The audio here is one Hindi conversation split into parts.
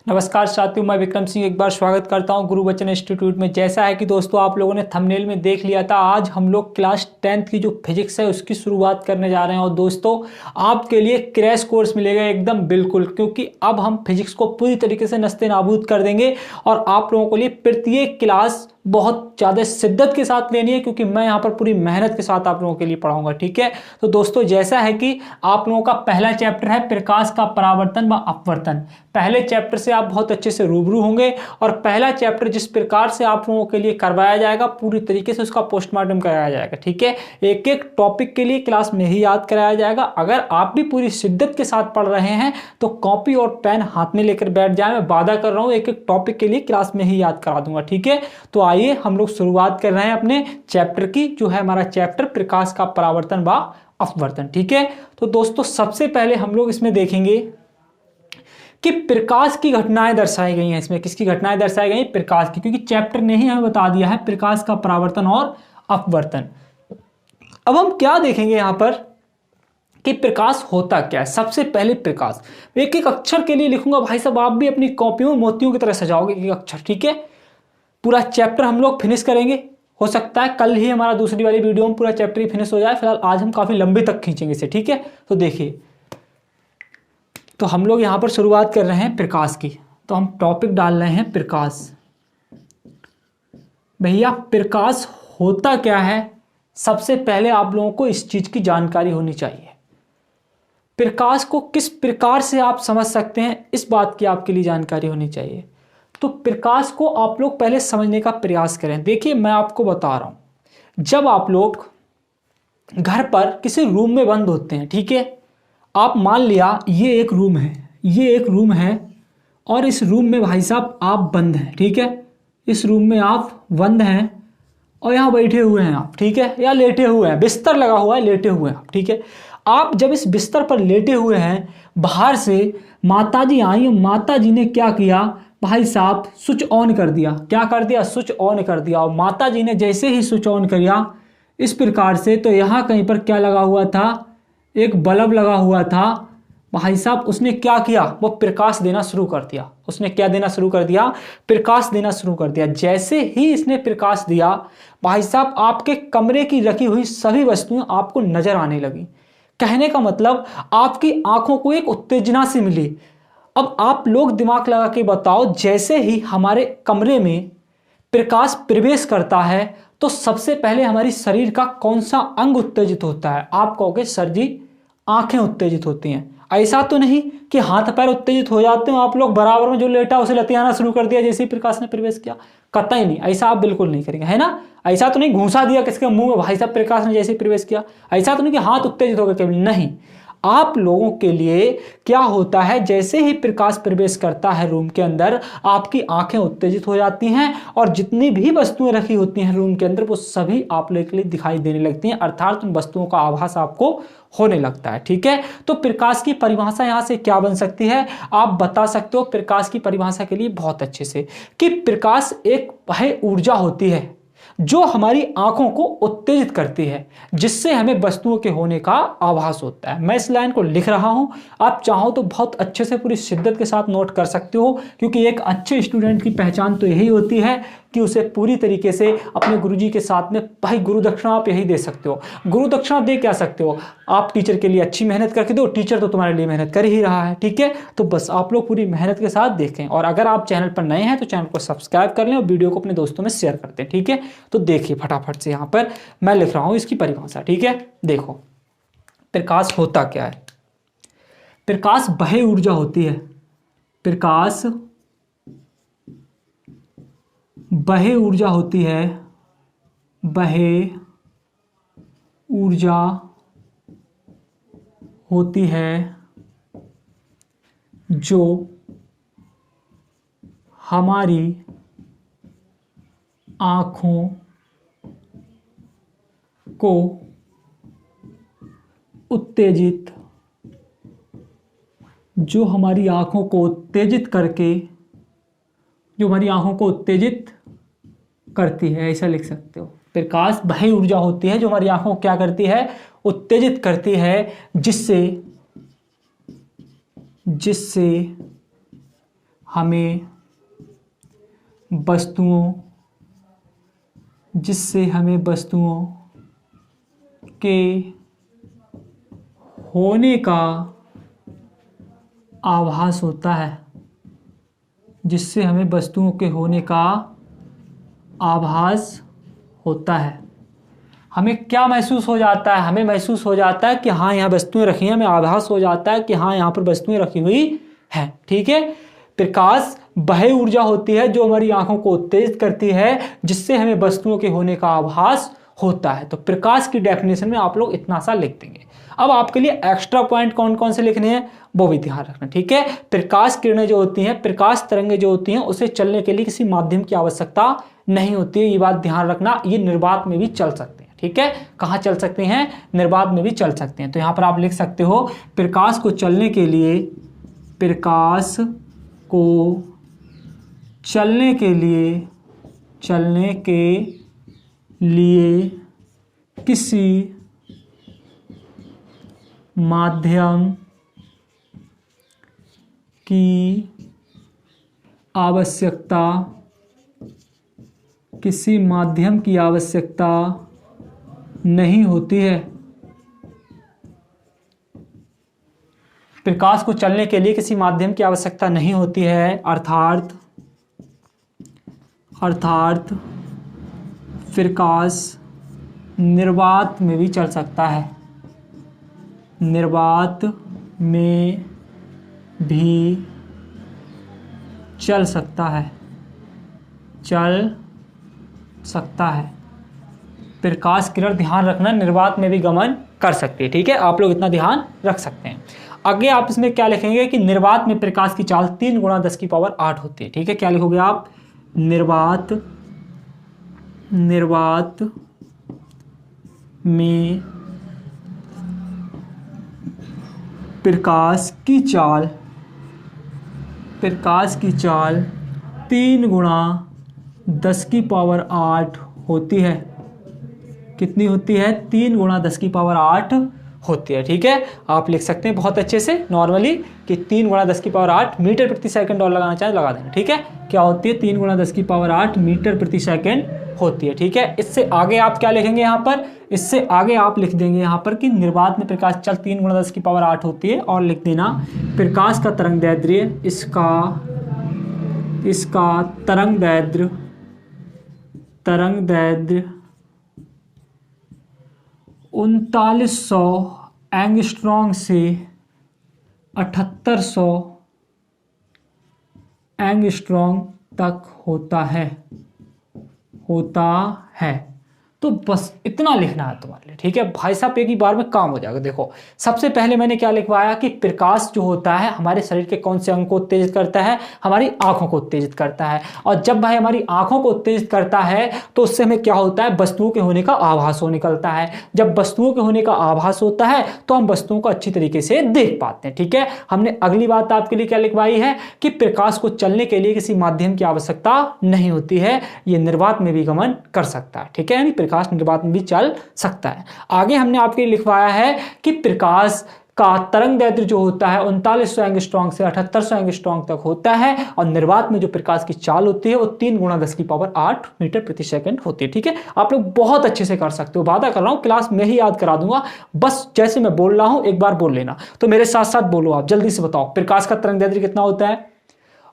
नमस्कार साथियों, मैं विक्रम सिंह एक बार स्वागत करता हूं गुरु बचन इंस्टीट्यूट में। जैसा है कि दोस्तों आप लोगों ने थंबनेल में देख लिया था, आज हम लोग क्लास 10th की जो फिजिक्स है उसकी शुरुआत करने जा रहे हैं। और दोस्तों आपके लिए क्रैश कोर्स मिलेगा एकदम बिल्कुल, क्योंकि अब हम फिजिक्स को पूरी तरीके से नस्ते नाबूद कर देंगे और आप लोगों के लिए प्रत्येक क्लास बहुत ज़्यादा शिद्दत के साथ लेनी है, क्योंकि मैं यहाँ पर पूरी मेहनत के साथ आप लोगों के लिए पढ़ाऊंगा। ठीक है, तो दोस्तों जैसा है कि आप लोगों का पहला चैप्टर है प्रकाश का परावर्तन व अपवर्तन। पहले चैप्टर से आप बहुत अच्छे से रूबरू होंगे और पहला चैप्टर जिस प्रकार से आप लोगों के लिए करवाया जाएगा पूरी तरीके से उसका पोस्टमार्टम कराया जाएगा। ठीक है, एक एक टॉपिक के लिए क्लास में ही याद कराया जाएगा। अगर आप भी पूरी शिद्दत के साथ पढ़ रहे हैं तो कॉपी और पेन हाथ में लेकर बैठ जाए। मैं वादा कर रहा हूँ एक एक टॉपिक के लिए क्लास में ही याद करा दूंगा। ठीक है, तो आइए हम लोग शुरुआत कर रहे हैं अपने चैप्टर की, जो है हमारा चैप्टर प्रकाश का परावर्तन व अपवर्तन। ठीक है, तो दोस्तों सबसे पहले हम लोग इसमें देखेंगे कि प्रकाश की घटनाएं दर्शाई गई हैं। इसमें किसकी घटनाएं दर्शाई गई? प्रकाश की, क्योंकि चैप्टर ने ही हमें बता दिया है प्रकाश का परावर्तन और अपवर्तन। अब हम क्या देखेंगे यहां पर कि प्रकाश होता क्या है। सबसे पहले प्रकाश, एक एक अक्षर के लिए लिखूंगा भाई साहब, आप भी अपनी कॉपियों में मोतियों की तरह सजाओगे एक एक अक्षर। ठीक है, पूरा चैप्टर हम लोग फिनिश करेंगे। हो सकता है कल ही हमारा दूसरी वाली वीडियो में पूरा चैप्टर ही फिनिश हो जाए, फिलहाल आज हम काफी लंबे तक खींचेंगे इसे। ठीक है, तो देखिए, तो हम लोग यहां पर शुरुआत कर रहे हैं प्रकाश की। तो हम टॉपिक डाल रहे हैं प्रकाश। भैया प्रकाश होता क्या है, सबसे पहले आप लोगों को इस चीज की जानकारी होनी चाहिए। प्रकाश को किस प्रकार से आप समझ सकते हैं, इस बात की आपके लिए जानकारी होनी चाहिए। तो प्रकाश को आप लोग पहले समझने का प्रयास करें। देखिए मैं आपको बता रहा हूं, जब आप लोग घर पर किसी रूम में बंद होते हैं, ठीक है, आप मान लिया ये एक रूम है, ये एक रूम है और इस रूम में भाई साहब आप बंद हैं। ठीक है, इस रूम में आप बंद हैं और यहाँ बैठे हुए हैं आप। ठीक है, या लेटे हुए हैं, बिस्तर लगा हुआ है, लेटे हुए हैं आप। ठीक है, आप जब इस बिस्तर पर लेटे हुए हैं, बाहर से माताजी आई, माताजी ने क्या किया भाई साहब, स्विच ऑन कर दिया। क्या कर दिया? स्विच ऑन कर दिया। और माताजी ने जैसे ही स्विच ऑन किया इस प्रकार से, तो यहाँ कहीं पर क्या लगा हुआ था? एक बल्ब लगा हुआ था भाई साहब। उसने क्या किया? वो प्रकाश देना शुरू कर दिया। उसने क्या देना शुरू कर दिया? प्रकाश देना शुरू कर दिया। जैसे ही इसने प्रकाश दिया भाई साहब, आपके कमरे की रखी हुई सभी वस्तुएं आपको नजर आने लगी। कहने का मतलब आपकी आंखों को एक उत्तेजना से मिली। अब आप लोग दिमाग लगा के बताओ, जैसे ही हमारे कमरे में प्रकाश प्रवेश करता है तो सबसे पहले हमारी शरीर का कौन सा अंग उत्तेजित होता है? आप कहोगे सर जी आंखें उत्तेजित होती हैं। ऐसा तो नहीं कि हाथ पैर उत्तेजित हो जाते हो, आप लोग बराबर में जो लेटा उसे लतियाना शुरू कर दिया जैसे ही प्रकाश ने प्रवेश किया। कतई नहीं, ऐसा आप बिल्कुल नहीं करेंगे, है ना। ऐसा तो नहीं घूसा दिया किसके मुंह में भाई साहब प्रकाश ने जैसे ही प्रवेश किया। ऐसा तो नहीं कि हाथ उत्तेजित हो गए केवल, नहीं। आप लोगों के लिए क्या होता है, जैसे ही प्रकाश प्रवेश करता है रूम के अंदर, आपकी आंखें उत्तेजित हो जाती हैं और जितनी भी वस्तुएं रखी होती हैं रूम के अंदर वो सभी आप लोगों के लिए दिखाई देने लगती हैं, अर्थात उन वस्तुओं का आभास आपको होने लगता है। ठीक है, तो प्रकाश की परिभाषा यहां से क्या बन सकती है, आप बता सकते हो प्रकाश की परिभाषा के लिए बहुत अच्छे से, कि प्रकाश एक वह ऊर्जा होती है जो हमारी आंखों को उत्तेजित करती है, जिससे हमें वस्तुओं के होने का आभास होता है। मैं इस लाइन को लिख रहा हूं, आप चाहो तो बहुत अच्छे से पूरी शिद्दत के साथ नोट कर सकते हो, क्योंकि एक अच्छे स्टूडेंट की पहचान तो यही होती है कि उसे पूरी तरीके से अपने गुरुजी के साथ में भाई गुरु दक्षिणा आप यही दे सकते हो। गुरु दक्षिणा दे क्या सकते हो? आप टीचर के लिए अच्छी मेहनत करके दो, टीचर तो तुम्हारे लिए मेहनत कर ही रहा है। ठीक है, तो बस आप लोग पूरी मेहनत के साथ देखें, और अगर आप चैनल पर नए हैं तो चैनल को सब्सक्राइब कर लें और वीडियो को अपने दोस्तों में शेयर करते हैं। ठीक है, तो देखिए फटाफट से यहाँ पर मैं लिख रहा हूं इसकी परिभाषा। ठीक है, देखो प्रकाश होता क्या है। प्रकाश वह ऊर्जा होती है, प्रकाश वह ऊर्जा होती है, वह ऊर्जा होती है जो हमारी आँखों को उत्तेजित, जो हमारी आँखों को उत्तेजित करके, जो हमारी आँखों को उत्तेजित करती है, ऐसा लिख सकते हो। प्रकाश वह ऊर्जा होती है जो हमारी आँखों को क्या करती है? उत्तेजित करती है, जिससे हमें वस्तुओं जिससे हमें वस्तुओं के होने का आभास होता है, जिससे हमें वस्तुओं के होने का आभास होता है। हमें क्या महसूस हो जाता है? हमें महसूस हो जाता है कि हाँ यहाँ वस्तुएं रखी हैं, हमें आभास हो जाता है कि हाँ यहाँ पर वस्तुएं रखी हुई हैं। ठीक है। प्रकाश वह ऊर्जा होती है जो हमारी आंखों को उत्तेजित करती है, जिससे हमें वस्तुओं के होने का आभास होता है। तो प्रकाश की डेफिनेशन में आप लोग इतना सा लिख देंगे। अब आपके लिए एक्स्ट्रा पॉइंट कौन कौन से लिखने हैं वो भी ध्यान रखना। ठीक है। प्रकाश किरणें जो होती हैं, प्रकाश तरंगें जो होती हैं, उसे चलने के लिए किसी माध्यम की आवश्यकता नहीं होती है। ये बात ध्यान रखना। ये निर्वात में भी चल सकते हैं। ठीक है। कहाँ चल सकते हैं? निर्वात में भी चल सकते हैं। तो यहाँ पर आप लिख सकते हो प्रकाश को चलने के लिए, प्रकाश को चलने के लिए किसी माध्यम की आवश्यकता नहीं होती है। प्रकाश को चलने के लिए किसी माध्यम की आवश्यकता नहीं होती है, अर्थात प्रकाश निर्वात में भी चल सकता है। निर्वात में भी चल सकता है। प्रकाश किरण, ध्यान रखना, निर्वात में भी गमन कर सकती है। ठीक है। आप लोग इतना ध्यान रख सकते हैं। आगे आप इसमें क्या लिखेंगे कि निर्वात में प्रकाश की चाल 3 × 10⁸ होती है। ठीक है। क्या लिखोगे आप? निर्वात में प्रकाश की चाल 3 × 10⁸ होती है। कितनी होती है? 3 × 10⁸ होती है। ठीक है। आप लिख सकते हैं बहुत अच्छे से नॉर्मली कि 3 × 10⁸ मीटर प्रति सेकंड, और लगाना चाहें लगा देना। ठीक है। क्या होती है? 3 × 10⁸ मीटर प्रति सेकंड होती है। ठीक है। इससे आगे आप क्या लिखेंगे यहाँ पर? इससे आगे आप लिख देंगे यहाँ पर कि निर्वात में प्रकाश चाल 3 × 10⁸ होती है, और लिख देना प्रकाश का तरंगदैर्ध्य, इसका तरंगदैर्ध्य 3900 एंगस्ट्रॉम से 7800 एंगस्ट्रॉम तक होता है। तो बस इतना लिखना है तुम्हारे लिए। ठीक है भाई साहब, एक ही बार में काम हो जाएगा। देखो, सबसे पहले मैंने क्या लिखवाया कि प्रकाश जो होता है हमारे शरीर के कौन से अंग को उत्तेजित करता है? हमारी आंखों को उत्तेजित करता है। और जब भाई हमारी आंखों को उत्तेजित करता है तो उससे हमें क्या होता है? वस्तुओं के होने का आभास हो निकलता है। जब वस्तुओं के होने का आभास होता है तो हम वस्तुओं को अच्छी तरीके से देख पाते हैं। ठीक है। हमने अगली बात आपके लिए क्या लिखवाई है कि प्रकाश को चलने के लिए किसी माध्यम की आवश्यकता नहीं होती है, ये निर्वात में भी गमन कर सकता है। ठीक है। यानी प्रकाश निर्वात में भी चल सकता है। आगे हमने आपके लिए लिखवाया है कि प्रकाश का तरंगदैर्ध्य जो होता है 3900 एंगस्ट्रॉम से 7800 एंगस्ट्रॉम तक होता है, और निर्वात में जो प्रकाश की चाल होती है वो 3 × 10⁸ मीटर प्रति सेकंड होती है। ठीक है। आप लोग बहुत अच्छे से कर सकते हो, वादा कर रहा हूं क्लास में ही याद करा दूंगा। बस जैसे मैं बोल रहा हूं एक बार बोल लेना। तो मेरे साथ साथ बोलो, आप जल्दी से बताओ प्रकाश का तरंगदैर्ध्य कितना होता है?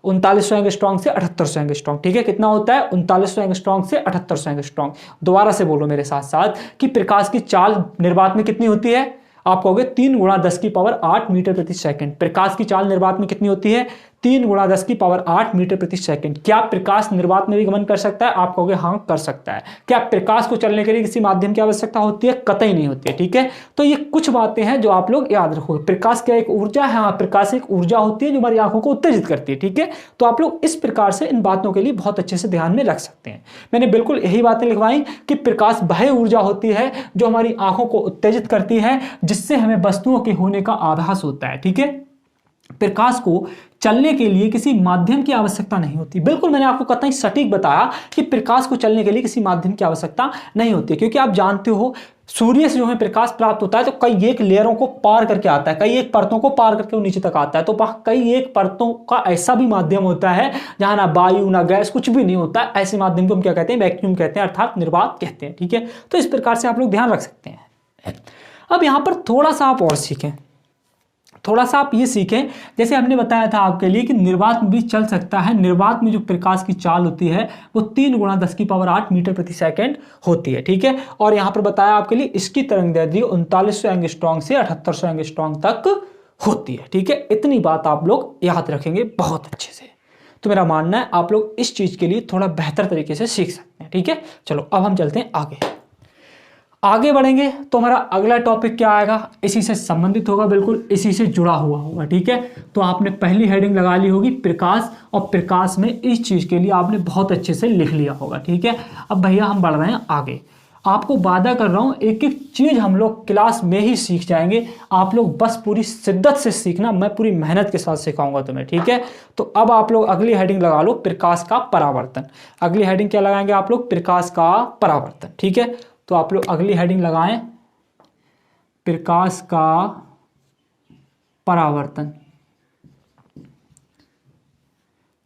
3900 एंगस्ट्रॉम से 7800 एंगस्ट्रॉम। ठीक है। कितना होता है? 3900 एंगस्ट्रॉम से 7800 एंगस्ट्रॉम। दोबारा से बोलो मेरे साथ साथ कि प्रकाश की चाल निर्वात में कितनी होती है? आप कहोगे 3 × 10⁸ मीटर प्रति सेकंड। प्रकाश की चाल निर्वात में कितनी होती है? 3 × 10⁸ मीटर प्रति सेकंड। क्या प्रकाश निर्वात में भी गमन कर सकता है? आप कहोगे हाँ कर सकता है। क्या प्रकाश को चलने के लिए किसी माध्यम की आवश्यकता होती है? कतई नहीं होती है। ठीक है। तो ये कुछ बातें हैं जो आप लोग याद रखो। प्रकाश क्या एक ऊर्जा है? हाँ, प्रकाश एक ऊर्जा होती है जो हमारी आंखों को उत्तेजित करती है। ठीक है। तो आप लोग इस प्रकार से इन बातों के लिए बहुत अच्छे से ध्यान में रख सकते हैं। मैंने बिल्कुल यही बातें लिखवाई कि प्रकाश वह ऊर्जा होती है जो हमारी आंखों को उत्तेजित करती है, जिससे हमें वस्तुओं के होने का आभास होता है। ठीक है। प्रकाश को चलने के लिए किसी माध्यम की आवश्यकता नहीं होती। बिल्कुल मैंने आपको कतई सटीक बताया कि प्रकाश को चलने के लिए किसी माध्यम की आवश्यकता नहीं होती, क्योंकि आप जानते हो सूर्य से जो है प्रकाश प्राप्त होता है तो कई एक लेयरों को पार करके आता है, कई एक परतों को पार करके वो नीचे तक आता है। तो वहां कई एक परतों का ऐसा भी माध्यम होता है जहां ना वायु ना गैस कुछ भी नहीं होता है। ऐसे माध्यम को हम क्या कहते हैं? वैक्यूम कहते हैं, अर्थात निर्वात कहते हैं। ठीक है, तो इस प्रकार से आप लोग ध्यान रख सकते हैं। अब यहां पर थोड़ा सा आप और सीखें, थोड़ा सा आप ये सीखें, जैसे हमने बताया था आपके लिए कि निर्वात में भी चल सकता है। निर्वात में जो प्रकाश की चाल होती है वो 3 × 10⁸ मीटर प्रति सेकंड होती है। ठीक है, और यहां पर बताया आपके लिए इसकी तरंग दैर्ध्य 3900 एंगस्ट्रॉम से 7800 एंगस्ट्रॉम तक होती है। ठीक है, इतनी बात आप लोग याद रखेंगे बहुत अच्छे से। तो मेरा मानना है आप लोग इस चीज के लिए थोड़ा बेहतर तरीके से सीख सकते हैं। ठीक है, चलो अब हम चलते हैं आगे बढ़ेंगे। तो हमारा अगला टॉपिक क्या आएगा? इसी से संबंधित होगा, बिल्कुल इसी से जुड़ा हुआ होगा। ठीक है, तो आपने पहली हेडिंग लगा ली होगी प्रकाश, और प्रकाश में इस चीज के लिए आपने बहुत अच्छे से लिख लिया होगा। ठीक है, अब भैया हम बढ़ रहे हैं आगे। आपको वादा कर रहा हूं एक एक चीज हम लोग क्लास में ही सीख जाएंगे। आप लोग बस पूरी शिद्दत से सीखना, मैं पूरी मेहनत के साथ सिखाऊंगा तुम्हें। ठीक है, तो अब आप लोग अगली हेडिंग लगा लो प्रकाश का परावर्तन। अगली हेडिंग क्या लगाएंगे आप लोग? प्रकाश का परावर्तन। ठीक है, तो आप लोग अगली हेडिंग लगाएं प्रकाश का परावर्तन।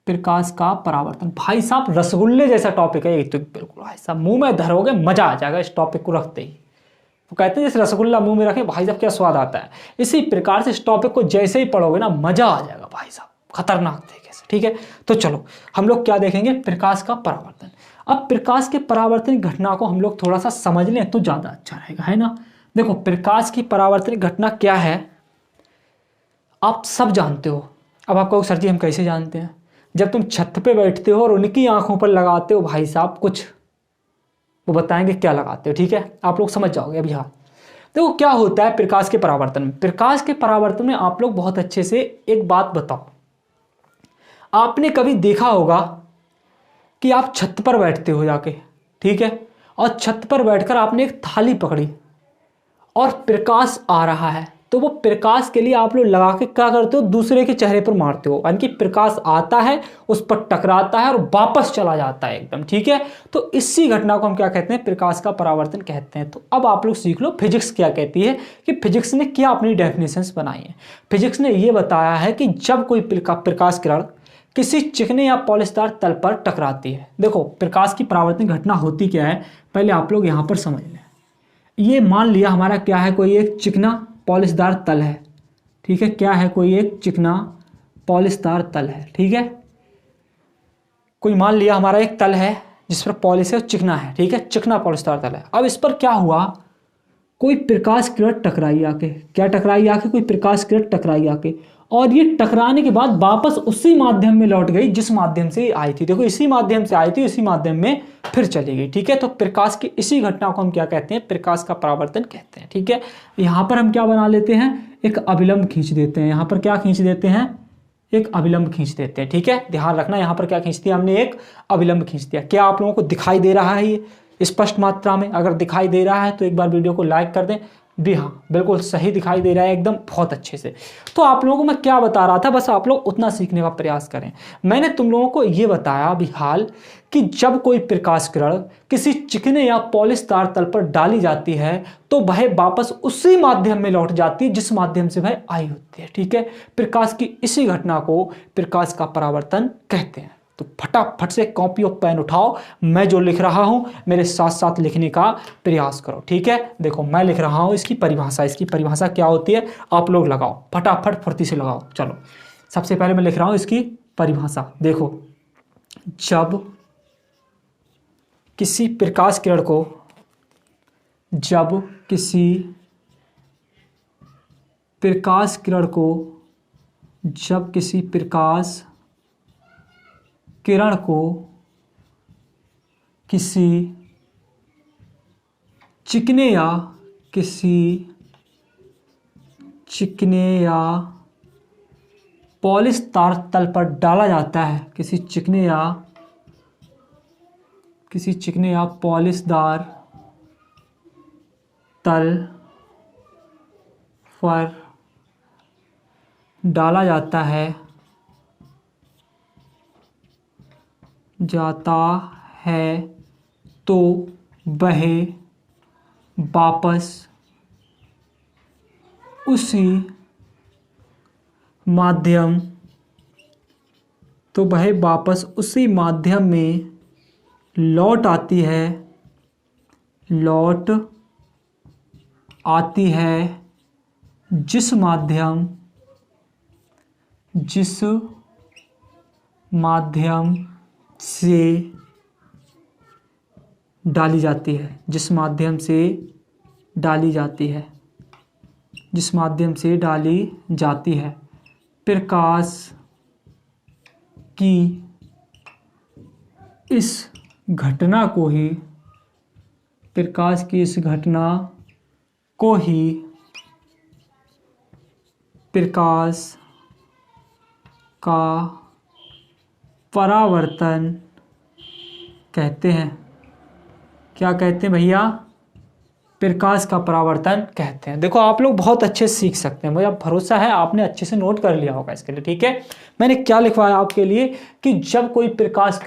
प्रकाश का परावर्तन भाई साहब रसगुल्ले जैसा टॉपिक है ये तो, बिल्कुल भाई साहब मुंह में धरोगे मजा आ जाएगा इस टॉपिक को रखते ही। वो कहते हैं जैसे रसगुल्ला मुंह में रखे भाई साहब क्या स्वाद आता है, इसी प्रकार से इस टॉपिक को जैसे ही पढ़ोगे ना मजा आ जाएगा भाई साहब, खतरनाक तरीके से। ठीक है, तो चलो हम लोग क्या देखेंगे? प्रकाश का परावर्तन। अब प्रकाश के परावर्तन घटना को हम लोग थोड़ा सा समझ लें तो ज्यादा अच्छा रहेगा, है ना। देखो प्रकाश की परावर्तन घटना क्या है आप सब जानते हो। अब आपको सर जी हम कैसे जानते हैं? जब तुम छत पे बैठते हो और उनकी आंखों पर लगाते हो भाई साहब कुछ, वो बताएंगे क्या लगाते हो। ठीक है, आप लोग समझ जाओगे अभी। हाँ देखो क्या होता है प्रकाश के परावर्तन में। प्रकाश के परावर्तन में आप लोग बहुत अच्छे से एक बात बताओ, आपने कभी देखा होगा कि आप छत पर बैठते हो जाके, ठीक है, और छत पर बैठकर आपने एक थाली पकड़ी और प्रकाश आ रहा है, तो वो प्रकाश के लिए आप लोग लगा के क्या करते हो? दूसरे के चेहरे पर मारते हो, यानी कि प्रकाश आता है उस पर टकराता है और वापस चला जाता है एकदम। ठीक है, तो इसी घटना को हम क्या कहते हैं? प्रकाश का परावर्तन कहते हैं। तो अब आप लोग सीख लो फिजिक्स क्या कहती है, कि फिजिक्स ने क्या अपनी डेफिनेशंस बनाई है। फिजिक्स ने यह बताया है कि जब कोई प्रकाश किरण किसी चिकने या पॉलिशदार तल पर टकराती है। देखो प्रकाश की परावर्तन घटना होती क्या है, पहले आप लोग यहां पर समझ लें। ये मान लिया हमारा क्या है? कोई एक चिकना पॉलिशदार तल है। ठीक है, क्या है? कोई एक चिकना पॉलिशदार तल है। ठीक है, कोई मान लिया हमारा एक तल है जिस पर पॉलिश है, चिकना है। ठीक है, चिकना पॉलिशदार तल है। अब इस पर क्या हुआ? कोई प्रकाश किरण टकराई आके। क्या टकराई आके? कोई प्रकाश किरण टकराई आके, और ये टकराने के बाद वापस उसी माध्यम में लौट गई जिस माध्यम से आई थी। देखो इसी माध्यम से आई थी, इसी माध्यम में फिर चली गई। ठीक है, तो प्रकाश की इसी घटना को हम क्या कहते हैं? प्रकाश का परावर्तन कहते हैं। ठीक है, यहां पर हम क्या बना लेते हैं? एक अभिलंब खींच देते हैं। यहां पर क्या खींच देते हैं? एक अभिलंब खींच देते हैं। ठीक है, ध्यान रखना यहां पर क्या खींच दिया हमने? एक अभिलंब खींच दिया। क्या आप लोगों को दिखाई दे रहा है ये स्पष्ट मात्रा में? अगर दिखाई दे रहा है तो एक बार वीडियो को लाइक कर दें। भी हाँ बिल्कुल सही दिखाई दे रहा है एकदम बहुत अच्छे से। तो आप लोगों को मैं क्या बता रहा था, बस आप लोग उतना सीखने का प्रयास करें। मैंने तुम लोगों को यह बताया अभी हाल कि जब कोई प्रकाश किरण किसी चिकने या पॉलिशदार तल पर डाली जाती है तो वह वापस उसी माध्यम में लौट जाती है जिस माध्यम से वह आई होती है। ठीक है, प्रकाश की इसी घटना को प्रकाश का परावर्तन कहते हैं। तो फटाफट से कॉपी और पेन उठाओ, मैं जो लिख रहा हूं मेरे साथ साथ लिखने का प्रयास करो। ठीक है, देखो मैं लिख रहा हूं इसकी परिभाषा क्या होती है आप लोग लगाओ, फटाफट फुर्ती से लगाओ। चलो सबसे पहले मैं लिख रहा हूं इसकी परिभाषा। देखो जब किसी प्रकाश किरण को किसी चिकने या पॉलिशदार तल पर डाला जाता है, किसी चिकने या पॉलिशदार तल पर डाला जाता है तो वह वापस उसी माध्यम में लौट आती है जिस माध्यम से डाली जाती है। प्रकाश की इस घटना को ही प्रकाश का परावर्तन कहते हैं। क्या कहते हैं भैया? प्रकाश का परावर्तन कहते हैं। देखो आप लोग बहुत अच्छे से सीख सकते हैं, मुझे भरोसा है आपने अच्छे से नोट कर लिया होगा इसके लिए। ठीक है, मैंने क्या लिखवाया आपके लिए कि जब कोई प्रकाश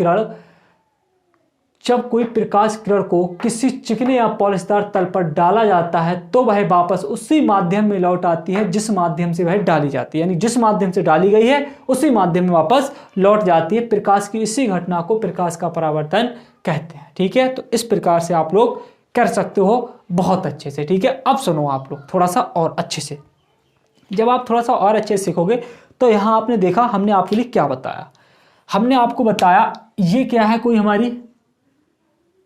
किरण को किसी चिकने या पॉलिशदार तल पर डाला जाता है तो वह वापस उसी माध्यम में लौट आती है जिस माध्यम से वह डाली जाती है, यानी जिस माध्यम से डाली गई है उसी माध्यम में वापस लौट जाती है। प्रकाश की इसी घटना को प्रकाश का परावर्तन कहते हैं। ठीक है, तो इस प्रकार से आप लोग कर सकते हो बहुत अच्छे से। ठीक है, अब सुनो आप लोग थोड़ा सा और अच्छे से। जब आप थोड़ा सा और अच्छे से सीखोगे तो यहाँ आपने देखा हमने आपके लिए क्या बताया। हमने आपको बताया ये क्या है, कोई हमारी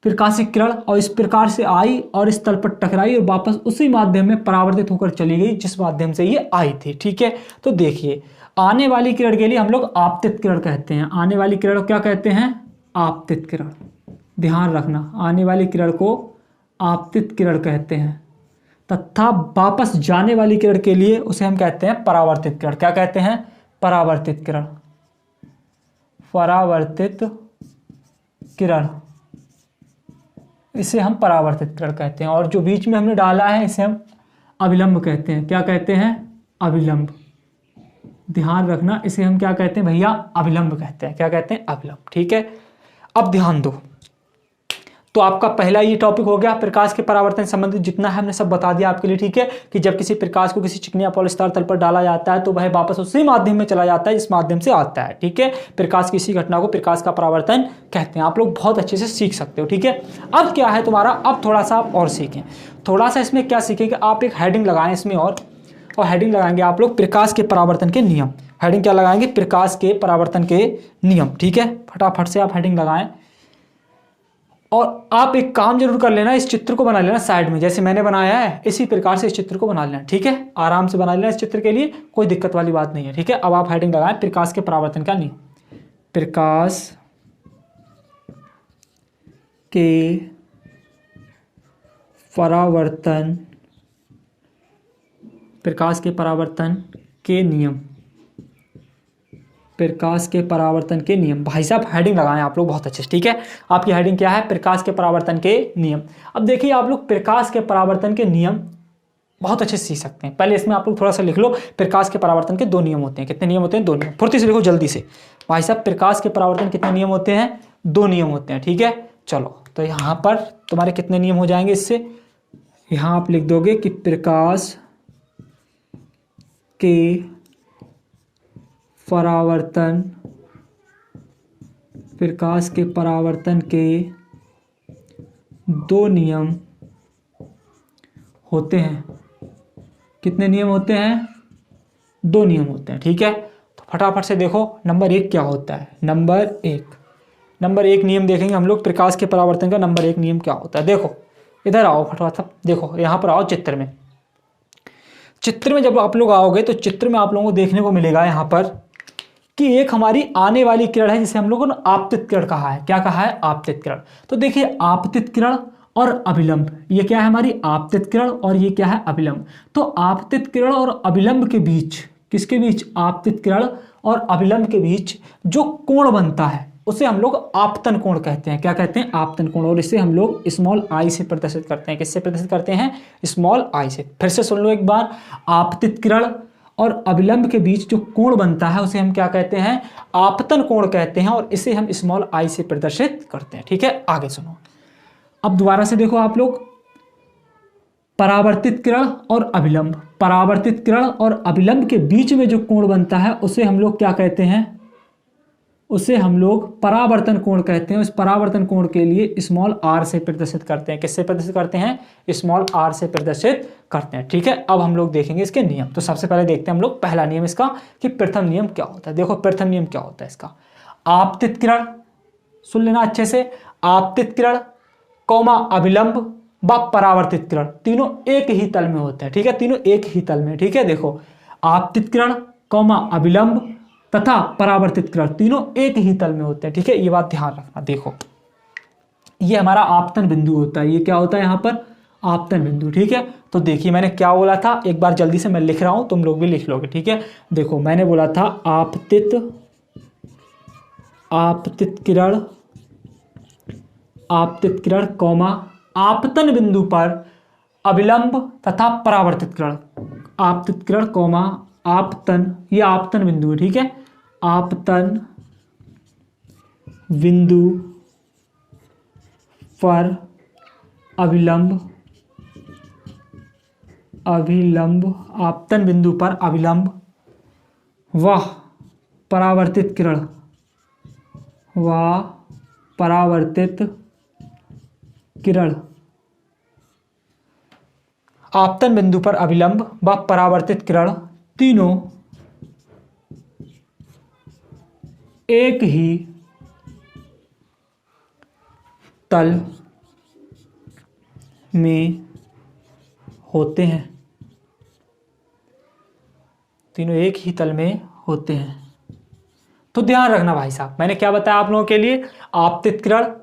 प्रकाशिक किरण और इस प्रकार से आई और इस तल पर टकराई और वापस उसी माध्यम में परावर्तित होकर चली गई जिस माध्यम से ये आई थी। ठीक है, तो देखिए आने वाली किरण के लिए हम लोग आपतित किरण कहते हैं। आने वाली किरण को क्या कहते हैं? आपतित किरण। ध्यान रखना, आने वाली किरण को आपतित किरण कहते हैं तथा वापस जाने वाली किरण के लिए उसे हम कहते हैं परावर्तित किरण। क्या कहते हैं? परावर्तित किरण। परावर्तित किरण, इसे हम परावर्तित किरण कहते हैं। और जो बीच में हमने डाला है इसे हम अभिलंब कहते हैं। क्या कहते हैं? अभिलंब। ध्यान रखना, इसे हम क्या कहते हैं भैया? अभिलंब कहते हैं। क्या कहते हैं? अभिलंब। ठीक है, अब ध्यान दो। तो आपका पहला ये टॉपिक हो गया प्रकाश के परावर्तन से संबंधित जितना है हमने सब बता दिया आपके लिए। ठीक है, कि जब किसी प्रकाश को किसी चिकनी या पॉलिशदार तल पर डाला जाता है तो वह वापस उसी माध्यम में चला जाता है जिस माध्यम से आता है। ठीक है, प्रकाश की इसी घटना को प्रकाश का परावर्तन कहते हैं। आप लोग बहुत अच्छे से सीख सकते हो। ठीक है, अब क्या है तुम्हारा, अब थोड़ा सा आप और सीखें। थोड़ा सा इसमें क्या सीखेंगे, आप एक हेडिंग लगाएं इसमें और हेडिंग लगाएंगे आप लोग प्रकाश के परावर्तन के नियम। हेडिंग क्या लगाएंगे? प्रकाश के परावर्तन के नियम। ठीक है, फटाफट से आप हेडिंग लगाएं। और आप एक काम जरूर कर लेना, इस चित्र को बना लेना साइड में, जैसे मैंने बनाया है इसी प्रकार से इस चित्र को बना लेना। ठीक है, आराम से बना लेना, इस चित्र के लिए कोई दिक्कत वाली बात नहीं है। ठीक है, अब आप हेडिंग लगाएं प्रकाश के परावर्तन का नियम। प्रकाश के परावर्तन के नियम। प्रकाश के परावर्तन के नियम। भाई साहब हेडिंग लगाएं आप लोग बहुत अच्छे से। ठीक है, आपकी हेडिंग क्या है? प्रकाश के परावर्तन के नियम। अब देखिए आप लोग प्रकाश के परावर्तन के नियम बहुत अच्छे से सीख सकते हैं। पहले इसमें आप लोग थोड़ा सा लिख लो, प्रकाश के परावर्तन के 2 नियम होते हैं। कितने नियम होते हैं? 2 नियम। फुर्ती से लिखो जल्दी से भाई साहब, प्रकाश के परावर्तन कितने नियम होते हैं? 2 नियम होते हैं। ठीक है, चलो तो यहाँ पर तुम्हारे कितने नियम हो जाएंगे इससे? यहाँ आप लिख दोगे कि प्रकाश के परावर्तन के 2 नियम होते हैं। कितने नियम होते हैं? 2 नियम होते हैं। ठीक है, तो फटाफट से देखो नंबर 1 क्या होता है। नंबर एक नियम देखेंगे हम लोग प्रकाश के परावर्तन का। नंबर 1 नियम क्या होता है? देखो इधर आओ फटाफट, देखो यहाँ पर आओ चित्र में। चित्र में जब आप लोग आओगे तो चित्र में आप लोगों को देखने को मिलेगा यहाँ पर कि एक हमारी आने वाली किरण है जिसे हम लोगों ने आपतित किरण कहा है। क्या कहा है? आपतित किरण। तो देखिए आपतित किरण और अभिलंब, ये क्या है? हमारी आपतित किरण और ये क्या है? अभिलंब। तो आपतित किरण और अभिलंब के बीच, किसके बीच? आपतित किरण और अभिलंब के बीच जो कोण बनता है उसे हम लोग आपतन कोण कहते हैं। क्या कहते हैं? आपतन कोण। और इसे हम लोग स्मॉल आई से प्रदर्शित करते हैं। किससे प्रदर्शित करते हैं? स्मॉल आई से। फिर से सुन लो एक बार, आपतित किरण और अविलंब के बीच जो कोण बनता है उसे हम क्या कहते हैं, आपतन कोण कहते हैं, और इसे हम स्मॉल आई से प्रदर्शित करते हैं। ठीक है, आगे सुनो। अब दोबारा से देखो आप लोग, परावर्तित किरण और अभिलंब, परावर्तित किरण और अभिलंब के बीच में जो कोण बनता है उसे हम लोग क्या कहते हैं, उसे हम लोग परावर्तन कोण कहते हैं। उस परावर्तन कोण के लिए स्मॉल आर से प्रदर्शित करते हैं। किससे प्रदर्शित करते हैं, स्मॉल आर से प्रदर्शित करते हैं। ठीक है, अब हम लोग देखेंगे इसके नियम। तो सबसे पहले देखते हैं हम लोग पहला नियम इसका कि प्रथम नियम क्या होता है। देखो प्रथम नियम क्या होता है इसका, आपतित किरण, सुन लेना अच्छे से, आपतित किरण कौमा अभिलंब व परावर्तित किरण तीनों एक ही तल में होते हैं। ठीक है, तीनों एक ही तल में। ठीक है, देखो आपतित किरण कौमा अभिलंब तथा परावर्तित किरण तीनों एक ही तल में होते हैं। ठीक है, ये बात ध्यान रखना। देखो ये हमारा आपतन बिंदु होता है, ये क्या होता है यहाँ पर, आपतन बिंदु। ठीक है, तो देखिए मैंने क्या बोला था, एक बार जल्दी से मैं लिख रहा हूं, तुम लोग भी लिख लोगे। ठीक है, देखो मैंने बोला था आपतित किरण कौमा आपतन बिंदु पर अविलंब तथा परावर्तित किरण, आपतित किरण कौमा आपतन, ये आपतन बिंदु है। ठीक है, आपतन बिंदु पर अविलंब आपतन बिंदु पर अविलंब व परावर्तित किरण आपतन बिंदु पर अविलंब व परावर्तित किरण तीनों एक ही तल में होते हैं, तीनों एक ही तल में होते हैं। तो ध्यान रखना भाई साहब, मैंने क्या बताया आप लोगों के लिए, आपतित किरण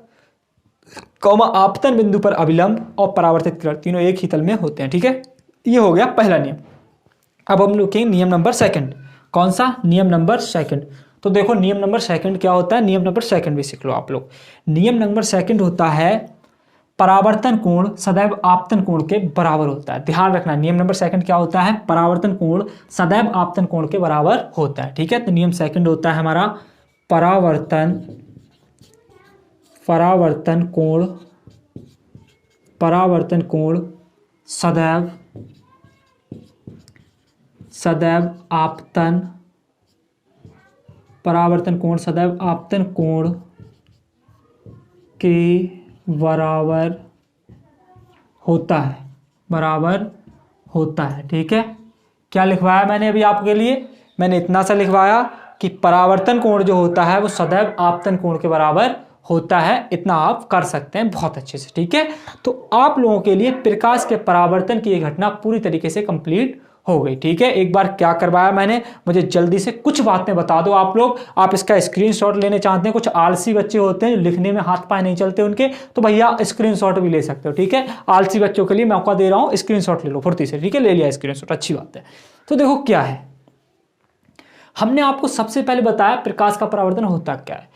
कौमा आपतन बिंदु पर अविलंब और परावर्तित किरण तीनों एक ही तल में होते हैं। ठीक है, ये हो गया पहला नियम। अब हम लोग के नियम नंबर सेकंड, कौन सा, नियम नंबर सेकंड। तो देखो नियम नंबर सेकंड क्या होता है, नियम नंबर सेकंड भी सीख लो आप लोग। नियम नंबर सेकंड होता है परावर्तन कोण सदैव आपतन कोण के बराबर होता है। ध्यान रखना, नियम नंबर सेकंड क्या होता है, परावर्तन कोण सदैव आपतन कोण के बराबर होता है। ठीक है, तो नियम सेकंड होता है हमारा परावर्तन कोण सदैव आपतन कोण के बराबर होता है। ठीक है, क्या लिखवाया मैंने अभी आपके लिए, मैंने इतना सा लिखवाया कि परावर्तन कोण जो होता है वो सदैव आपतन कोण के बराबर होता है। इतना आप कर सकते हैं बहुत अच्छे से। ठीक है, तो आप लोगों के लिए प्रकाश के परावर्तन की ये घटना पूरी तरीके से कंप्लीट हो गई। ठीक है, एक बार क्या करवाया मैंने, मुझे जल्दी से कुछ बातें बता दो आप लोग। आप इसका स्क्रीनशॉट लेने चाहते हैं, कुछ आलसी बच्चे होते हैं जो लिखने में हाथ पाए नहीं चलते उनके, तो भैया स्क्रीनशॉट भी ले सकते हो। ठीक है, आलसी बच्चों के लिए मौका दे रहा हूं, स्क्रीनशॉट ले लो फुर्ती से। ठीक है, ले लिया स्क्रीनशॉट, अच्छी बात है। तो देखो क्या है, हमने आपको सबसे पहले बताया प्रकाश का परावर्तन होता क्या है।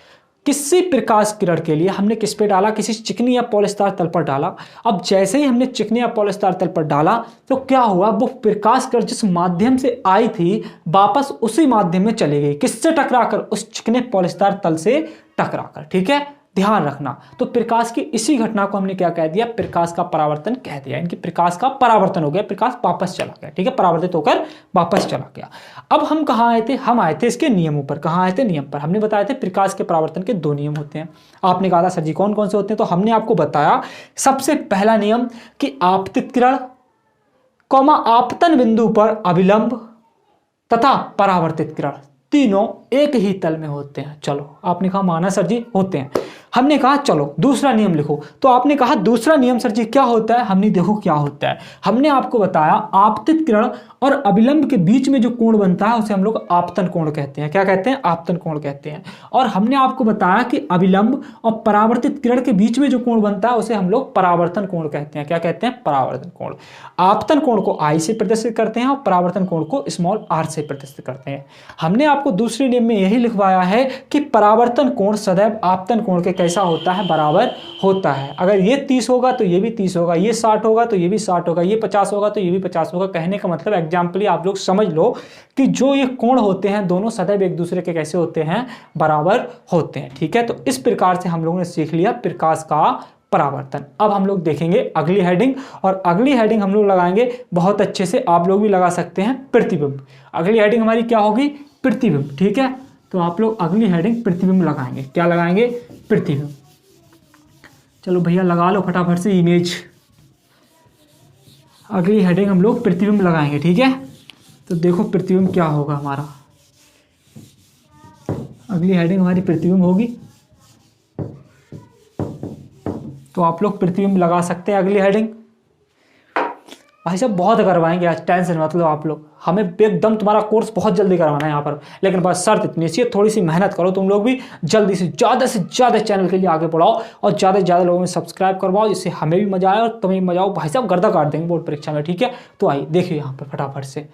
किसी प्रकाश किरण के लिए हमने किस पे डाला, किसी चिकनी या पॉलिस्टर तल पर डाला। अब जैसे ही हमने चिकनी या पॉलिस्टर तल पर डाला तो क्या हुआ, वो प्रकाश किरण जिस माध्यम से आई थी वापस उसी माध्यम में चली गई, किससे टकराकर, उस चिकने पॉलिस्टर तल से टकराकर। ठीक है, ध्यान रखना। तो प्रकाश की इसी घटना को हमने क्या कह दिया, प्रकाश का परावर्तन कह दिया। इनकी प्रकाश का परावर्तन हो गया, प्रकाश वापस चला गया। ठीक है, परावर्तित होकर वापस चला गया। अब हम कहाँ आए थे, हम आए थे इसके नियमों पर। कहाँ आए थे, नियम पर। हमने बताया थे प्रकाश के परावर्तन के दो नियम होते हैं। आपने कहा था सर जी कौन कौन से होते हैं, तो हमने आपको बताया सबसे पहला नियम कि आपतित किरण कौमा आपतन बिंदु पर अविलंब तथा परावर्तित किरण तीनों एक ही तल में होते हैं। चलो, आपने कहा माना सर जी होते हैं। हमने कहा चलो दूसरा नियम लिखो, तो आपने कहा दूसरा नियम सर जी क्या होता है। हमने देखो क्या होता है, हमने आपको बताया आपतित किरण और अविलंब के बीच में जो कोण बनता है उसे हम लोग आपतन कोण कहते हैं। क्या कहते हैं, आपतन कोण कहते हैं। और हमने आपको बताया कि अविलंब और परावर्तित किरण के बीच में जो कोण बनता है उसे हम लोग परावर्तन कोण कहते हैं। क्या कहते हैं, परावर्तन कोण। आपतन कोण को आई से प्रदर्शित करते हैं और परावर्तन कोण को स्मॉल आर से प्रदर्शित करते हैं। हमने आपको दूसरे नियम में यही लिखवाया है कि परावर्तन कोण सदैव आपतन कोण के कैसा होता है, बराबर होता है। अगर ये 30 होगा तो ये भी 30 होगा, ये 60 होगा तो ये भी 60 होगा, ये 50 होगा तो ये भी 50 होगा। कहने का मतलब एग्जाम्पली आप लोग समझ लो कि जो ये कोण होते हैं दोनों सदैव एक दूसरे के कैसे होते हैं, बराबर होते हैं। ठीक है, तो इस प्रकार से हम लोगों ने सीख लिया प्रकाश का परावर्तन। अब हम लोग देखेंगे अगली हेडिंग, और अगली हेडिंग हम लोग लगाएंगे बहुत अच्छे से, आप लोग भी लगा सकते हैं, प्रतिबिंब। अगली हेडिंग हमारी क्या होगी, प्रतिबिंब। ठीक है, तो आप लोग अगली हेडिंग प्रतिबिंब लगाएंगे। क्या लगाएंगे, प्रतिबिंब। चलो भैया लगा लो फटाफट से इमेज। अगली हेडिंग हम लोग प्रतिबिंब लगाएंगे। ठीक है, तो देखो प्रतिबिंब क्या होगा हमारा। अगली हेडिंग हमारी प्रतिबिंब होगी, तो आप लोग प्रतिबिंब लगा सकते हैं अगली हेडिंग। भाई साहब बहुत करवाएंगे आज, टेंशन मतलब आप लोग, हमें एकदम तुम्हारा कोर्स बहुत जल्दी करवाना है यहाँ पर, लेकिन बस शर्त इतनी सी, थोड़ी सी मेहनत करो तुम लोग भी, जल्दी से ज़्यादा चैनल के लिए आगे बढ़ाओ और ज़्यादा से ज़्यादा लोगों में सब्सक्राइब करवाओ, जिससे हमें भी मजा आए और तुम्हें भी मजा आओ। भाई साहब गर्दा काट देंगे बोर्ड परीक्षा में। ठीक है, तो आइए देखिए यहाँ पर फटाफट से,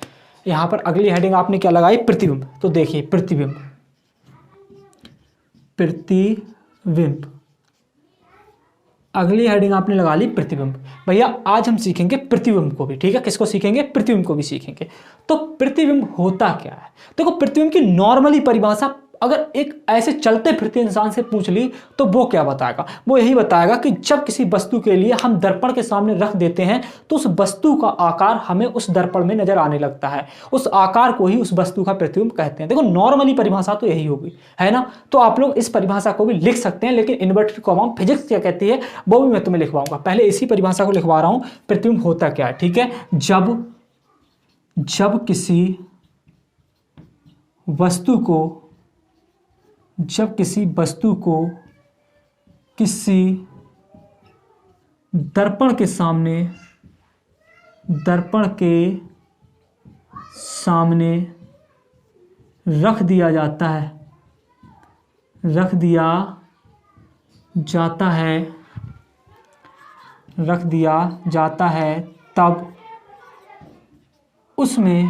यहाँ पर अगली हेडिंग आपने क्या लगाई, प्रतिबिंब। तो देखिए प्रतिबिंब, प्रतिबिंब अगली हेडिंग आपने लगा ली प्रतिबिंब। भैया आज हम सीखेंगे प्रतिबिंब को भी। ठीक है, किसको सीखेंगे, प्रतिबिंब को भी सीखेंगे। तो प्रतिबिंब होता क्या है, देखो प्रतिबिंब की नॉर्मली परिभाषा अगर एक ऐसे चलते फिरते इंसान से पूछ ली तो वो क्या बताएगा, वो यही बताएगा कि जब किसी वस्तु के लिए हम दर्पण के सामने रख देते हैं तो उस वस्तु का आकार हमें उस दर्पण में नजर आने लगता है, उस आकार को ही उस वस्तु का प्रतिबिंब कहते हैं। देखो नॉर्मली परिभाषा तो यही होगी, है ना। तो आप लोग इस परिभाषा को भी लिख सकते हैं, लेकिन इन्वर्टेड कॉमा फिजिक्स क्या कहती है वो भी मैं तुम्हें लिखवाऊंगा। पहले इसी परिभाषा को लिखवा रहा हूं, प्रतिबिंब होता क्या है। ठीक है, जब किसी वस्तु को किसी दर्पण के सामने रख दिया जाता है तब उसमें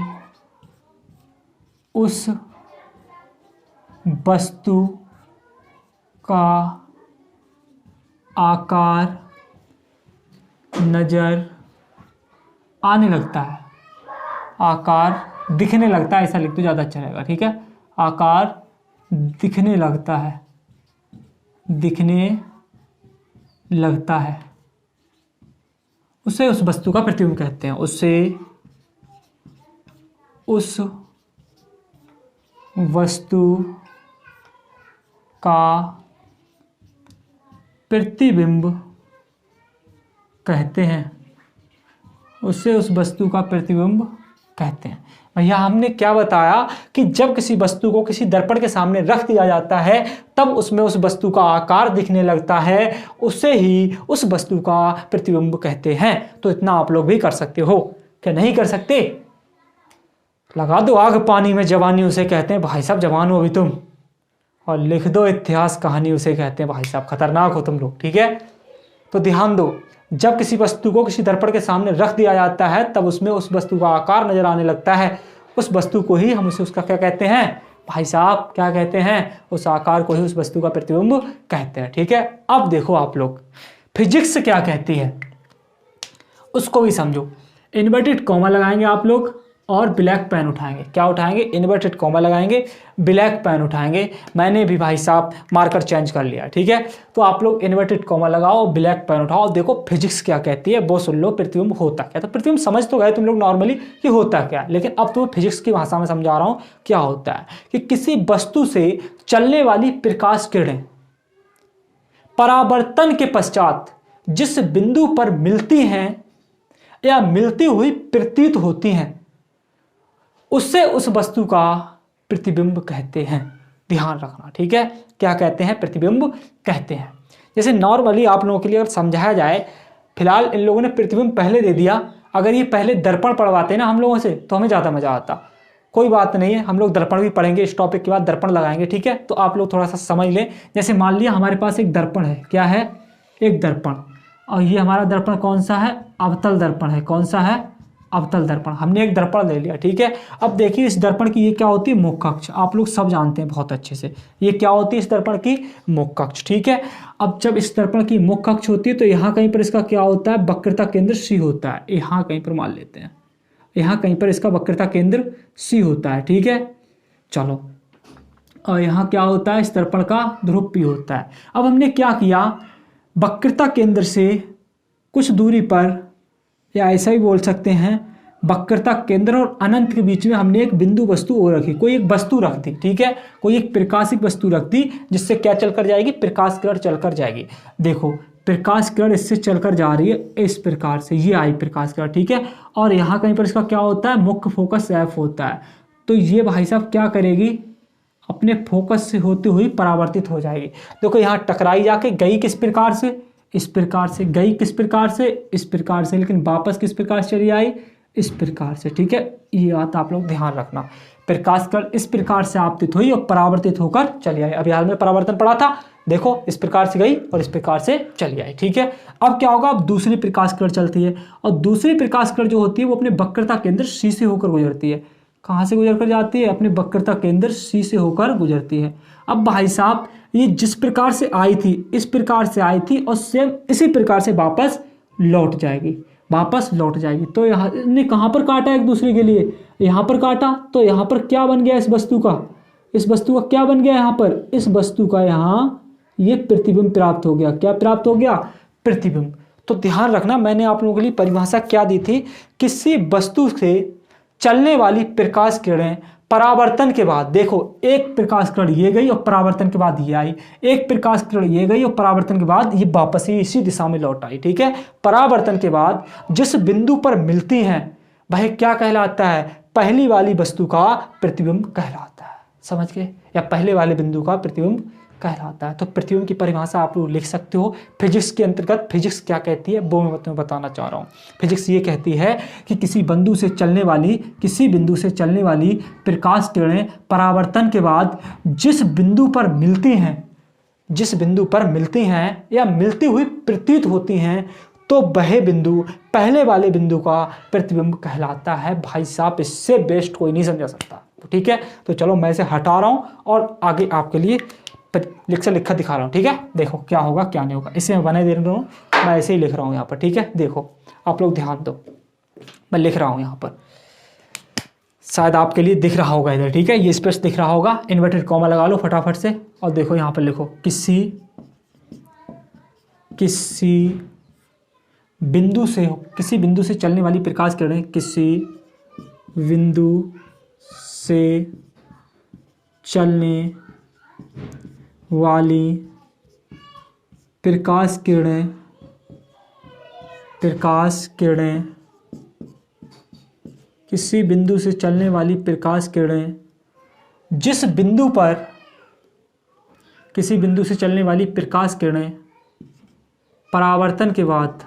उस वस्तु का आकार नजर आने लगता है, आकार दिखने लगता है, ऐसा लिख तो ज़्यादा अच्छा रहेगा। ठीक है, आकार दिखने लगता है, उसे उस वस्तु का प्रतिबिंब कहते हैं, उसे उस वस्तु का प्रतिबिंब कहते हैं, उसे उस वस्तु का प्रतिबिंब कहते हैं। भैया हमने क्या बताया कि जब किसी वस्तु को किसी दर्पण के सामने रख दिया जाता है तब उसमें उस वस्तु का आकार दिखने लगता है, उसे ही उस वस्तु का प्रतिबिंब कहते हैं। तो इतना आप लोग भी कर सकते हो, क्या नहीं कर सकते। लगा दो आग पानी में जवानी उसे कहते हैं, भाई साहब जवान हो अभी तुम, और लिख दो इतिहास कहानी उसे कहते हैं, भाई साहब खतरनाक हो तुम लोग। ठीक है, तो ध्यान दो, जब किसी वस्तु को किसी दर्पण के सामने रख दिया जाता है तब उसमें उस वस्तु का आकार नजर आने लगता है, उस वस्तु को ही हम उसे उसका क्या कहते हैं, भाई साहब क्या कहते हैं, उस आकार को ही उस वस्तु का प्रतिबिंब कहते हैं। ठीक है, अब देखो आप लोग फिजिक्स क्या कहती है उसको भी समझो। इन्वर्टेड कॉमा लगाएंगे आप लोग और ब्लैक पेन उठाएंगे। क्या उठाएंगे, इन्वर्टेड कॉमा लगाएंगे, ब्लैक पेन उठाएंगे। मैंने भी भाई साहब मार्कर चेंज कर लिया। ठीक है, तो आप लोग इन्वर्टेड कॉमा लगाओ, ब्लैक पेन उठाओ, देखो फिजिक्स क्या कहती है वो सुन लो। प्रतिबिंब होता क्या, तो प्रतिबिंब समझ तो गए तुम लोग नॉर्मली कि होता क्या, लेकिन अब तुम्हें फिजिक्स की भाषा में समझा रहा हूं क्या होता है। कि किसी वस्तु से चलने वाली प्रकाश किरणें परावर्तन के पश्चात जिस बिंदु पर मिलती हैं या मिलती हुई प्रतीत होती हैं उससे उस वस्तु का प्रतिबिंब कहते हैं। ध्यान रखना, ठीक है, क्या कहते हैं, प्रतिबिंब कहते हैं। जैसे नॉर्मली आप लोगों के लिए अगर समझाया जाए, फिलहाल इन लोगों ने प्रतिबिंब पहले दे दिया, अगर ये पहले दर्पण पढ़वाते ना हम लोगों से तो हमें ज़्यादा मज़ा आता। कोई बात नहीं है, हम लोग दर्पण भी पढ़ेंगे, इस टॉपिक के बाद दर्पण लगाएंगे। ठीक है, तो आप लोग थोड़ा सा समझ लें। जैसे मान लिया हमारे पास एक दर्पण है, क्या है, एक दर्पण, और ये हमारा दर्पण कौन सा है, अवतल दर्पण है। कौन सा है, अवतल दर्पण, हमने एक दर्पण ले लिया, ठीक है। अब देखिए इस दर्पण की ये क्या होती है, मुख्य अक्ष, आप लोग सब जानते हैं बहुत अच्छे से, ये क्या होती है इस दर्पण की, मुख्य अक्ष, ठीक है। अब जब इस दर्पण की मुख्य अक्ष होती है तो यहाँ कहीं पर इसका क्या होता है, वक्रता केंद्र सी होता है, यहाँ कहीं पर मान लेते हैं, यहाँ कहीं पर इसका वक्रता केंद्र सी होता है, ठीक है। चलो, और यहाँ क्या होता है, इस दर्पण का ध्रुव पी होता है। अब हमने क्या किया, वक्रता केंद्र से कुछ दूरी पर, या ऐसा भी बोल सकते हैं, वक्रता केंद्र और अनंत के बीच में हमने एक बिंदु वस्तु और रखी, कोई एक वस्तु रख दी, ठीक है, कोई एक प्रकाशिक वस्तु रख दी, जिससे क्या चलकर जाएगी, प्रकाश किरण चलकर जाएगी। देखो प्रकाश किरण इससे चलकर जा रही है इस प्रकार से, ये आई प्रकाश किरण, ठीक है। और यहाँ कहीं पर इसका क्या होता है, मुख्य फोकस एफ होता है, तो ये भाई साहब क्या करेगी, अपने फोकस से होती हुई परावर्तित हो जाएगी। देखो यहाँ टकराई जाके गई किस प्रकार से, इस प्रकार से गई, किस प्रकार से, इस प्रकार से, लेकिन वापस किस प्रकार से चली आई, इस प्रकार से, ठीक है। ये बात आप लोग ध्यान रखना, प्रकाश किरण इस प्रकार से आपतित हुई और परावर्तित होकर चली आई। अभी हाल में परावर्तन पड़ा था, देखो इस प्रकार से गई और इस प्रकार से चली आई, ठीक है। अब क्या होगा, अब दूसरी प्रकाश किरण चलती है, और दूसरी प्रकाश किरण जो होती है वो अपने वक्रता केंद्र सी से होकर गुजरती है। कहाँ से गुजर कर जाती है, अपने वक्रता केंद्र सी से होकर गुजरती है। अब भाई साहब ये जिस प्रकार से आई थी, इस प्रकार से आई थी, और सेम इसी प्रकार से वापस लौट जाएगी, वापस लौट जाएगी। तो यहाँ ने कहाँ पर काटा एक दूसरे के लिए, यहाँ पर काटा, तो यहाँ पर क्या बन गया इस वस्तु का, इस वस्तु का क्या बन गया यहाँ पर, इस वस्तु का यहाँ ये प्रतिबिंब प्राप्त हो गया। क्या प्राप्त हो गया, प्रतिबिंब। तो ध्यान रखना, मैंने आप लोगों के लिए परिभाषा क्या दी थी, किसी वस्तु से चलने वाली प्रकाश किरणें परावर्तन के बाद, देखो एक प्रकाश किरण ये गई और परावर्तन के बाद ये आई, एक प्रकाश किरण ये गई और परावर्तन के बाद ये वापस ही इसी दिशा में लौट आई, ठीक है। परावर्तन के बाद जिस बिंदु पर मिलती हैं वह क्या कहलाता है, पहली वाली वस्तु का प्रतिबिंब कहलाता है, समझ गए, या पहले वाले बिंदु का प्रतिबिंब कहलाता है। तो प्रतिबिंब की परिभाषा आप लोग लिख सकते हो। फिजिक्स के अंतर्गत फिजिक्स क्या कहती है वो मैं तुम्हें बताना चाह रहा हूँ। फिजिक्स ये कहती है कि किसी बिंदु से चलने वाली प्रकाश किरणें परावर्तन के बाद जिस बिंदु पर मिलती हैं या मिलती हुई प्रतीत होती हैं, तो वह बिंदु पहले वाले बिंदु का प्रतिबिंब कहलाता है। भाई साहब इससे बेस्ट कोई नहीं समझा सकता, ठीक है। तो चलो मैं इसे हटा रहा हूँ और आगे आपके लिए लिखा दिखा रहा हूँ, ठीक है। देखो क्या होगा क्या नहीं होगा, इसे मैं बने दे रहा हूँ, मैं ऐसे ही लिख रहा हूँ यहाँ पर, ठीक है। देखो आप लोग ध्यान दो, मैं लिख रहा हूँ यहाँ पर, शायद आपके लिए दिख रहा होगा इधर, ठीक है, ये स्पेस दिख रहा होगा, इन्वर्टेड कॉमा लगा लो फटाफट से। और देखो यहाँ पर लिखो किसी बिंदु से चलने वाली प्रकाश किरणें, किसी बिंदु से चलने वाली प्रकाश किरणें किसी बिंदु से चलने वाली प्रकाश किरणें जिस बिंदु पर किसी बिंदु से चलने वाली प्रकाश किरणें परावर्तन के बाद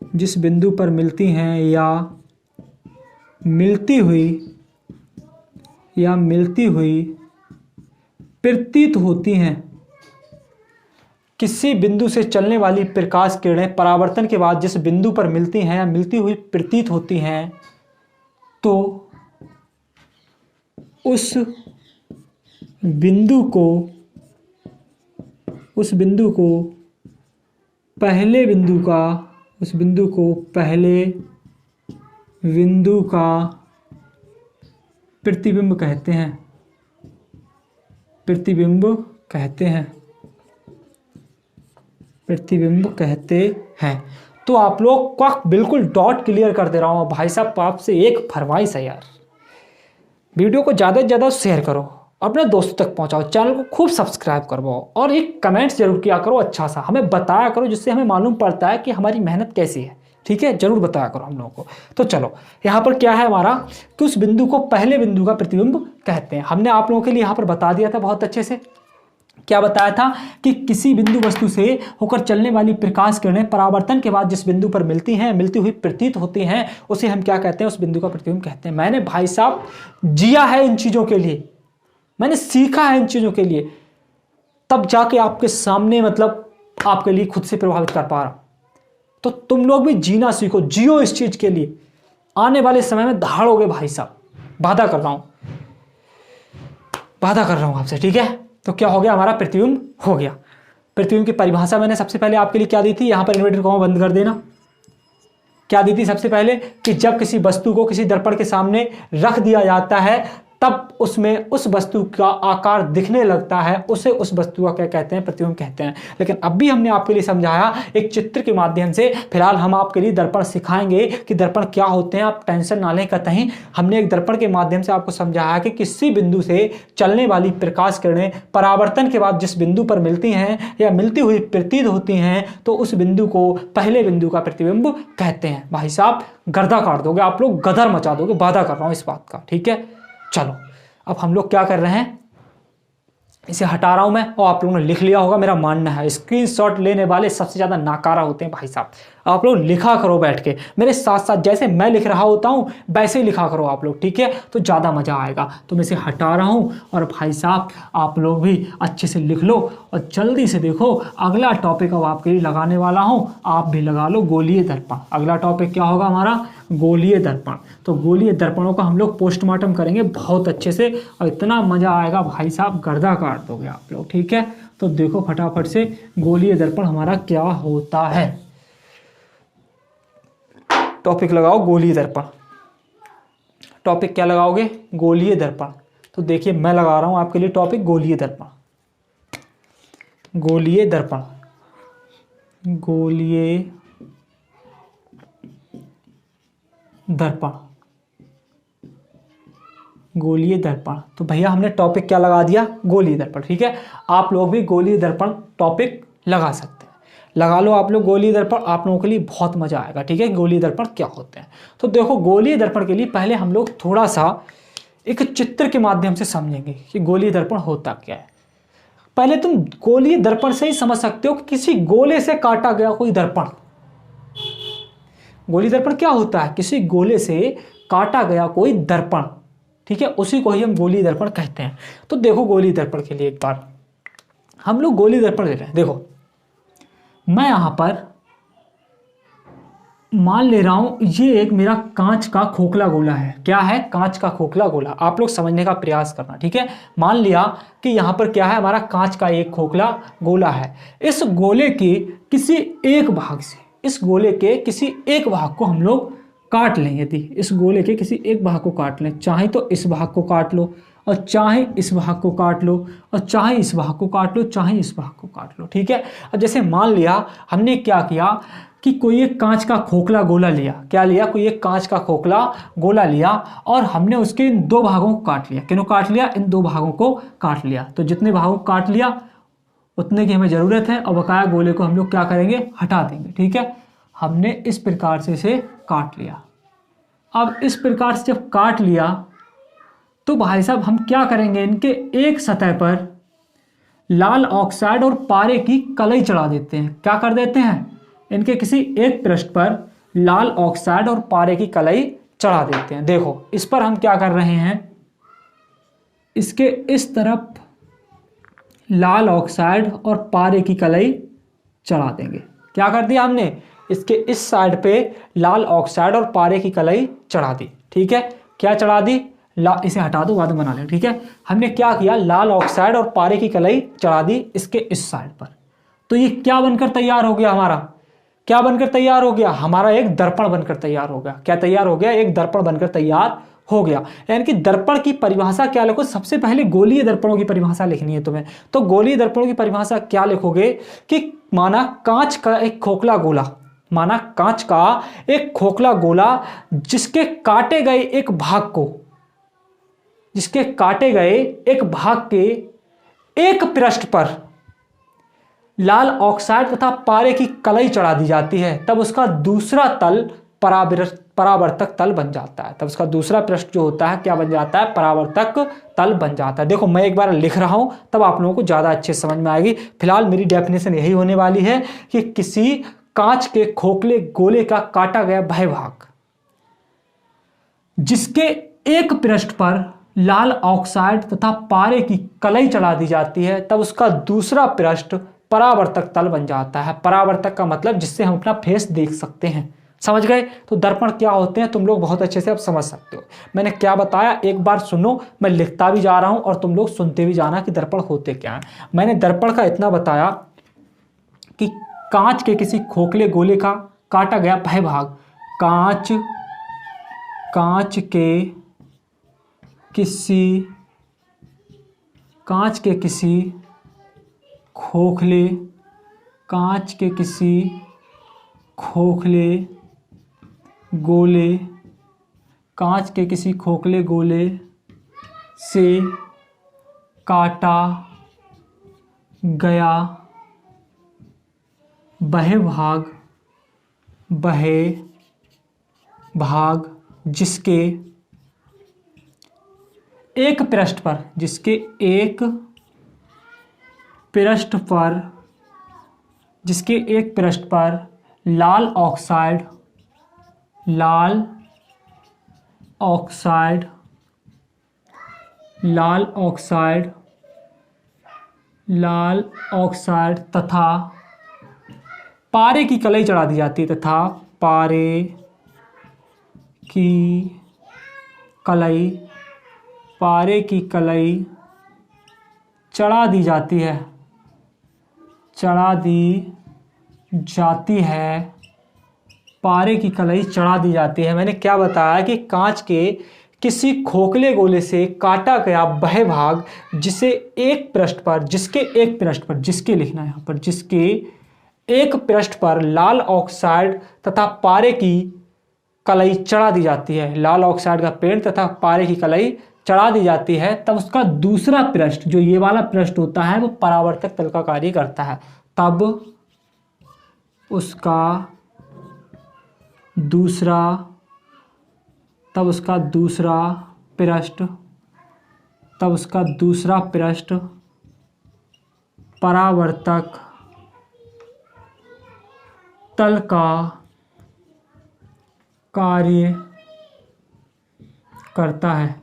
जिस बिंदु पर मिलती हैं या मिलती हुई प्रतीत होती हैं, किसी बिंदु से चलने वाली प्रकाश किरणें परावर्तन के बाद जिस बिंदु पर मिलती हैं या मिलती हुई प्रतीत होती हैं, तो उस बिंदु को पहले बिंदु का प्रतिबिंब कहते हैं। तो आप लोग का बिल्कुल डॉट क्लियर कर दे रहा हूँ भाई साहब, आपसे एक फरमाइश है यार, वीडियो को ज़्यादा से ज़्यादा शेयर करो, अपने दोस्तों तक पहुंचाओ, चैनल को खूब सब्सक्राइब करवाओ और एक कमेंट्स जरूर किया करो, अच्छा सा हमें बताया करो, जिससे हमें मालूम पड़ता है कि हमारी मेहनत कैसी है, ठीक है, जरूर बताया करो हम लोगों को। तो चलो यहाँ पर क्या है हमारा कि उस बिंदु को पहले बिंदु का प्रतिबिंब कहते हैं। हमने आप लोगों के लिए यहाँ पर बता दिया था बहुत अच्छे से, क्या बताया था कि किसी बिंदु वस्तु से होकर चलने वाली प्रकाश किरणें परावर्तन के बाद जिस बिंदु पर मिलती हैं, मिलती हुई प्रतीत होती हैं, उसे हम क्या कहते हैं? उस बिंदु का प्रतिबिंब कहते हैं। मैंने भाई साहब जिया है इन चीजों के लिए, मैंने सीखा है इन चीजों के लिए, तब जाके आपके सामने मतलब आपके लिए खुद से प्रभावित कर पा रहा हूं। तो तुम लोग भी जीना सीखो, जियो इस चीज के लिए, आने वाले समय में दहाड़ोगे भाई साहब, वादा कर रहा हूं, वादा कर रहा हूं आपसे, ठीक है? तो क्या हो गया? हमारा प्रतिबिंब हो गया। प्रतिबिंब की परिभाषा मैंने सबसे पहले आपके लिए क्या दी थी? यहां पर इन्वर्टेड कॉमा बंद कर देना। क्या दी थी सबसे पहले? कि जब किसी वस्तु को किसी दर्पण के सामने रख दिया जाता है तब उसमें उस वस्तु का आकार दिखने लगता है, उसे उस वस्तु का क्या कहते हैं? प्रतिबिंब कहते हैं। लेकिन अब भी हमने आपके लिए समझाया एक चित्र के माध्यम से। फिलहाल हम आपके लिए दर्पण सिखाएंगे कि दर्पण क्या होते हैं, आप टेंशन ना लें कतई। हमने एक दर्पण के माध्यम से आपको समझाया कि किसी बिंदु से चलने वाली प्रकाश किरणें परावर्तन के बाद जिस बिंदु पर मिलती हैं या मिलती हुई प्रतीत होती हैं, तो उस बिंदु को पहले बिंदु का प्रतिबिंब कहते हैं। भाई साहब गर्दा काट दोगे आप लोग, गदर मचा दोगे, वादा कर रहा हूं इस बात का, ठीक है? चलो अब हम लोग क्या कर रहे हैं, इसे हटा रहा हूं मैं, और आप लोगों ने लिख लिया होगा, मेरा मानना है। स्क्रीनशॉट लेने वाले सबसे ज्यादा नाकारा होते हैं भाई साहब। आप लोग लिखा करो बैठ के मेरे साथ साथ, जैसे मैं लिख रहा होता हूं वैसे ही लिखा करो आप लोग, ठीक है? तो ज्यादा मजा आएगा। तो मैं इसे हटा रहा हूं, और भाई साहब आप लोग भी अच्छे से लिख लो और जल्दी से देखो अगला टॉपिक अब आपके लिए लगाने वाला हूं, आप भी लगा लो, गोलीय दर्पण। अगला टॉपिक क्या होगा हमारा? गोलीय दर्पण। तो गोलीय दर्पणों का हम लोग पोस्टमार्टम करेंगे बहुत अच्छे से, और इतना मजा आएगा भाई साहब, गर्दा काट दोगे आप लोग, ठीक है? तो देखो फटाफट से गोलीय दर्पण हमारा क्या होता है। टॉपिक लगाओ गोलीय दर्पण। टॉपिक क्या लगाओगे? गोलीय दर्पण। तो देखिए मैं लगा रहा हूं आपके लिए टॉपिक गोलीय दर्पण। गोलीय दर्पण, गोलीय दर्पण, गोलीय दर्पण। तो भैया हमने टॉपिक क्या लगा दिया? गोलीय दर्पण, ठीक है? आप लोग भी गोलीय दर्पण टॉपिक लगा सकते हैं, लगा लो आप लोग गोलीय दर्पण, आप लोगों के लिए बहुत मजा आएगा, ठीक है? गोलीय दर्पण क्या होते हैं? तो देखो गोलीय दर्पण के लिए पहले हम लोग थोड़ा सा एक चित्र के माध्यम से समझेंगे कि गोलीय दर्पण होता क्या है। पहले तुम गोलीय दर्पण से ही समझ सकते हो कि किसी गोले से काटा गया कोई दर्पण। गोलीय दर्पण क्या होता है? किसी गोले से काटा गया कोई दर्पण, ठीक है? उसी को ही हम गोलीय दर्पण कहते हैं। तो देखो गोलीय दर्पण के लिए एक बार हम लोग गोलीय दर्पण ले रहे हैं। देखो मैं यहां पर मान ले रहा हूं ये एक मेरा कांच का खोखला गोला है। क्या है? कांच का खोखला गोला। आप लोग समझने का प्रयास करना, ठीक है? मान लिया कि यहां पर क्या है, हमारा कांच का एक खोखला गोला है। इस गोले के किसी एक भाग से, इस गोले के किसी एक भाग को हम लोग काट लें। यदि इस गोले के किसी एक भाग को काट लें, चाहे तो इस भाग को काट लो, और चाहे इस भाग को काट लो, और चाहे इस भाग को काट लो, चाहे इस भाग को काट लो, ठीक है? अब जैसे मान लिया हमने क्या किया कि कोई एक कांच का खोखला गोला लिया। क्या लिया? कोई एक कांच का खोखला गोला लिया, और हमने उसके इन दो भागों को काट लिया। किन्हों काट लिया? इन दो भागों को काट लिया। तो जितने भागों को काट लिया उतने की हमें जरूरत है, और बकाया गोले को हम लोग क्या करेंगे? हटा देंगे, ठीक है? हमने इस प्रकार से इसे काट लिया। अब इस प्रकार से जब काट लिया तो भाई साहब हम क्या करेंगे? इनके एक सतह पर लाल ऑक्साइड और पारे की कलई चढ़ा देते हैं। क्या कर देते हैं? इनके किसी एक पृष्ठ पर लाल ऑक्साइड और पारे की कलई चढ़ा देते हैं। देखो इस पर हम क्या कर रहे हैं, इसके इस तरफ लाल ऑक्साइड और पारे की कलई चढ़ा देंगे। क्या कर दिया हमने? इसके इस साइड पे लाल ऑक्साइड और पारे की कलई चढ़ा दी, ठीक है? क्या चढ़ा दी? इसे हटा दो, बाद में बना लें, ठीक है? हमने क्या किया? लाल ऑक्साइड और पारे की कलई चढ़ा दी इसके इस साइड पर। तो ये क्या बनकर तैयार हो गया हमारा? क्या बनकर तैयार हो गया? हमारा एक दर्पण बनकर तैयार हो गया। क्या तैयार हो गया? एक दर्पण बनकर तैयार हो गया। यानी कि दर्पण की परिभाषा क्या लिखो? सबसे पहले गोलीय दर्पणों की परिभाषा लिखनी है तुम्हें। तो गोलीय दर्पणों की परिभाषा क्या लिखोगे कि माना कांच का एक खोखला गोला, माना कांच का एक खोखला गोला जिसके काटे गए एक भाग को, जिसके काटे गए एक भाग के एक पृष्ठ पर लाल ऑक्साइड तथा पारे की कलई चढ़ा दी जाती है, तब उसका दूसरा तल परावर्तक तल बन जाता है। तब उसका दूसरा पृष्ठ जो होता है क्या बन जाता है? परावर्तक तल बन जाता है। देखो मैं एक बार लिख रहा हूं तब आप लोगों को ज्यादा अच्छे समझ में आएगी। फिलहाल मेरी डेफिनेशन यही होने वाली है कि किसी कांच के खोखले गोले का काटा गया बाह्य भाग जिसके एक पृष्ठ पर लाल ऑक्साइड तथा पारे की कलई चढ़ा दी जाती है, तब उसका दूसरा पृष्ठ परावर्तक तल बन जाता है। परावर्तक का मतलब जिससे हम अपना फेस देख सकते हैं। समझ गए? तो दर्पण क्या होते हैं तुम लोग बहुत अच्छे से अब समझ सकते हो। मैंने क्या बताया एक बार सुनो, मैं लिखता भी जा रहा हूं और तुम लोग सुनते भी जाना कि दर्पण होते क्या हैं। मैंने दर्पण का इतना बताया कि कांच के किसी खोखले गोले का काटा गया बाह्य भाग, कांच के किसी खोखले गोले से काटा गया बाह्य भाग जिसके एक पृष्ठ पर लाल ऑक्साइड तथा पारे की कलई चढ़ा दी जाती है पारे की कलई चढ़ा दी जाती है। मैंने क्या बताया कि कांच के किसी खोखले गोले से काटा गया बाह्य भाग जिसके एक पृष्ठ पर लाल ऑक्साइड तथा पारे की कलई चढ़ा दी जाती है। लाल ऑक्साइड का पेड़ तथा पारे की कलई चढ़ा दी जाती है, तब उसका दूसरा पृष्ठ जो ये वाला पृष्ठ होता है वो परावर्तक तल का कार्य करता है। तब उसका दूसरा पृष्ठ परावर्तक तल का कार्य करता है।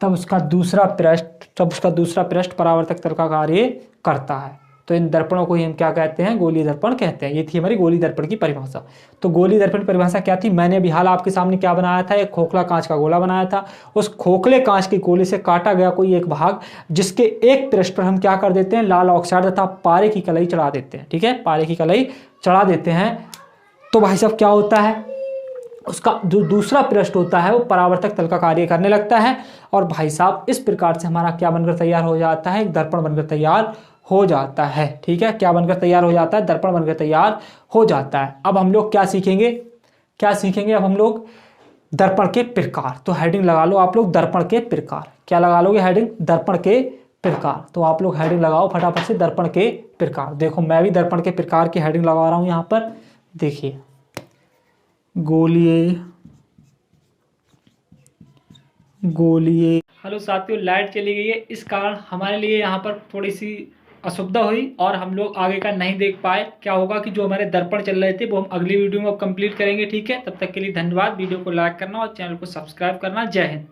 तब उसका दूसरा पृष्ठ परावर्तक तल का कार्य करता है। तो इन दर्पणों को ही हम क्या कहते हैं? गोलीय दर्पण कहते हैं। ये थी हमारी गोलीय दर्पण की परिभाषा। तो गोलीय दर्पण की परिभाषा क्या थी? मैंने अभी हाल आपके सामने क्या बनाया था? एक खोखला कांच का गोला बनाया था। उस खोखले कांच के गोले से काटा गया कोई एक भाग जिसके एक पृष्ठ पर हम क्या कर देते हैं? लाल ऑक्साइड तथा पारे की कलई चढ़ा देते हैं। ठीक है, पारे की कलई चढ़ा देते हैं। तो भाई साहब क्या होता है? उसका जो दूसरा पृष्ठ होता है वो परावर्तक तल का कार्य करने लगता है। और भाई साहब इस प्रकार से हमारा क्या बनकर तैयार हो जाता है? एक दर्पण बनकर तैयार हो जाता है। ठीक है, क्या बनकर तैयार हो जाता है? दर्पण बनकर तैयार हो जाता है। अब हम लोग क्या सीखेंगे? अब हम लोग दर्पण के प्रकार। तो हेडिंग लगा लो आप लोग, दर्पण के प्रकार। क्या लगा लोगे हेडिंग? दर्पण के प्रकार। तो आप लोग हेडिंग लगाओ फटाफट से, दर्पण के प्रकार। देखो मैं भी दर्पण के प्रकार की हेडिंग लगा रहा हूं यहां पर। देखिए, गोलीय। हेलो साथियों, लाइट चली गई है, इस कारण हमारे लिए यहाँ पर थोड़ी सी असुविधा हुई और हम लोग आगे का नहीं देख पाए। क्या होगा कि जो हमारे दर्पण चल रहे थे वो हम अगली वीडियो में अब कंप्लीट करेंगे। ठीक है, तब तक के लिए धन्यवाद। वीडियो को लाइक करना और चैनल को सब्सक्राइब करना। जय हिंद।